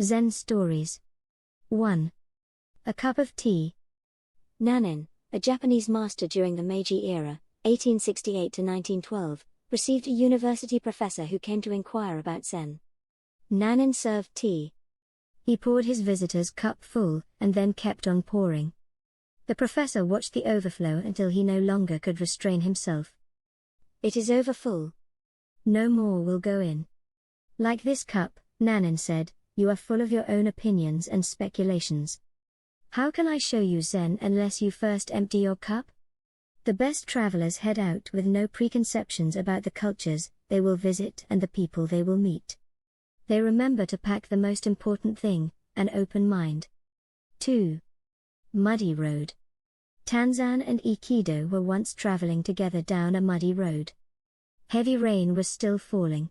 Zen Stories. 1. A Cup of Tea. Nanin, a Japanese master during the Meiji era, 1868 to 1912, received a university professor who came to inquire about Zen. Nanin served tea. He poured his visitor's cup full, and then kept on pouring. The professor watched the overflow until he no longer could restrain himself. It is over full. No more will go in. Like this cup, Nanin said, you are full of your own opinions and speculations. How can I show you Zen unless you first empty your cup? The best travelers head out with no preconceptions about the cultures they will visit and the people they will meet. They remember to pack the most important thing, an open mind. 2. Muddy Road. Tanzan and Ikido were once traveling together down a muddy road. Heavy rain was still falling.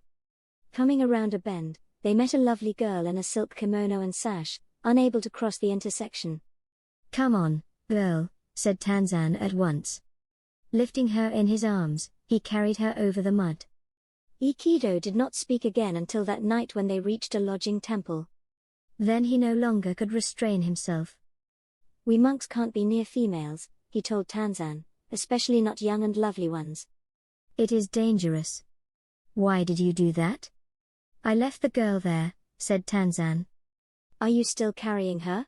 Coming around a bend, they met a lovely girl in a silk kimono and sash, unable to cross the intersection. Come on, girl, said Tanzan at once. Lifting her in his arms, he carried her over the mud. Ikido did not speak again until that night when they reached a lodging temple. Then he no longer could restrain himself. We monks can't be near females, he told Tanzan, especially not young and lovely ones. It is dangerous. Why did you do that? I left the girl there, said Tanzan. Are you still carrying her?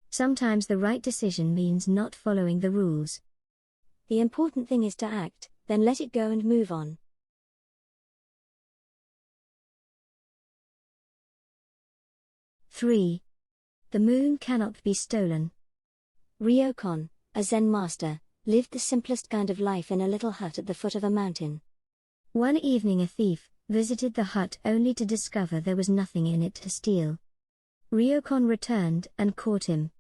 Sometimes the right decision means not following the rules. The important thing is to act, then let it go and move on. 3. The moon cannot be stolen. Ryokon, a Zen master, lived the simplest kind of life in a little hut at the foot of a mountain. One evening a thief visited the hut only to discover there was nothing in it to steal. Ryokon returned and caught him.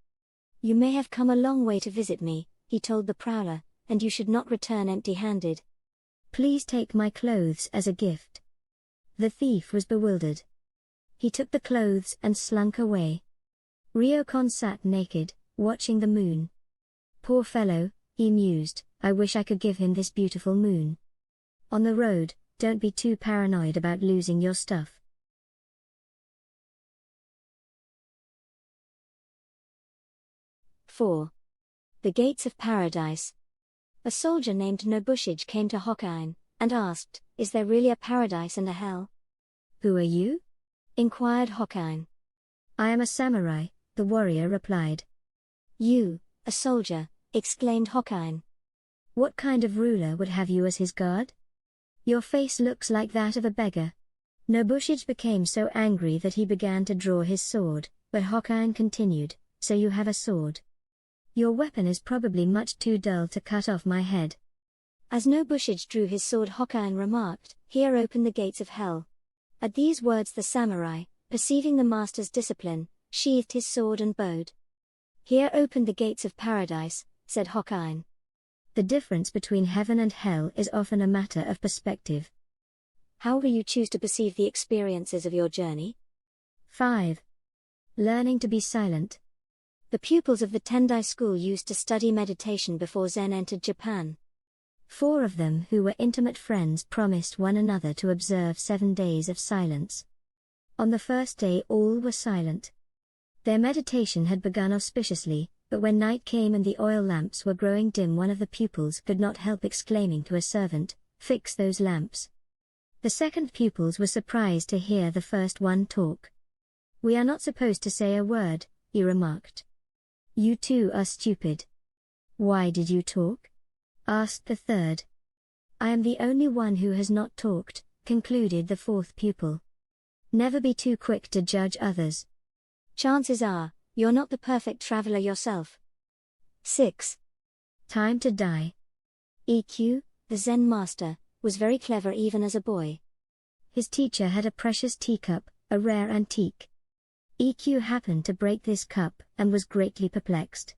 You may have come a long way to visit me, he told the prowler, and you should not return empty-handed. Please take my clothes as a gift. The thief was bewildered. He took the clothes and slunk away. Ryokon sat naked, watching the moon. Poor fellow, he mused, I wish I could give him this beautiful moon. On the road, don't be too paranoid about losing your stuff. 4. The Gates of Paradise. A soldier named Nobushige came to Hokkien, and asked, is there really a paradise and a hell? Who are you? Inquired Hokkien. I am a samurai, the warrior replied. You, a soldier, exclaimed Hokkien. What kind of ruler would have you as his guard? Your face looks like that of a beggar. Nobushige became so angry that he began to draw his sword, but Hokkien continued, so you have a sword. Your weapon is probably much too dull to cut off my head. As Nobushige drew his sword, Hokkien remarked, here open the gates of hell. At these words the samurai, perceiving the master's discipline, sheathed his sword and bowed. Here open the gates of paradise, said Hokkien. The difference between heaven and hell is often a matter of perspective. How will you choose to perceive the experiences of your journey? 5. Learning to be silent. The pupils of the Tendai school used to study meditation before Zen entered Japan. 4 of them who were intimate friends promised one another to observe 7 days of silence. On the first day all were silent. Their meditation had begun auspiciously, but when night came and the oil lamps were growing dim, one of the pupils could not help exclaiming to a servant, fix those lamps. The second pupils were surprised to hear the first one talk. We are not supposed to say a word, he remarked. You too are stupid. Why did you talk? Asked the third. I am the only one who has not talked, concluded the fourth pupil. Never be too quick to judge others. Chances are, you're not the perfect traveler yourself. 6. Time to die. EQ, the Zen master, was very clever even as a boy. His teacher had a precious teacup, a rare antique. EQ happened to break this cup and was greatly perplexed.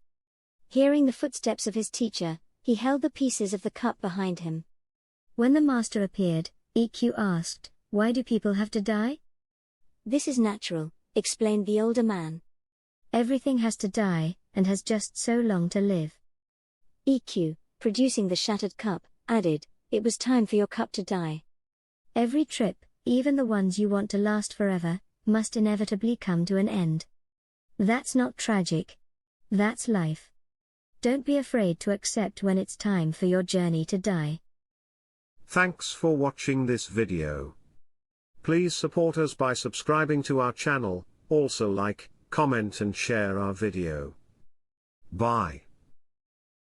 Hearing the footsteps of his teacher, he held the pieces of the cup behind him. When the master appeared, EQ asked, why do people have to die? This is natural, explained the older man. Everything has to die, and has just so long to live. EQ, producing the shattered cup, added, it was time for your cup to die. Every trip, even the ones you want to last forever, must inevitably come to an end. That's not tragic. That's life. Don't be afraid to accept when it's time for your journey to die. Thanks for watching this video. Please support us by subscribing to our channel, also like, comment and share our video. Bye.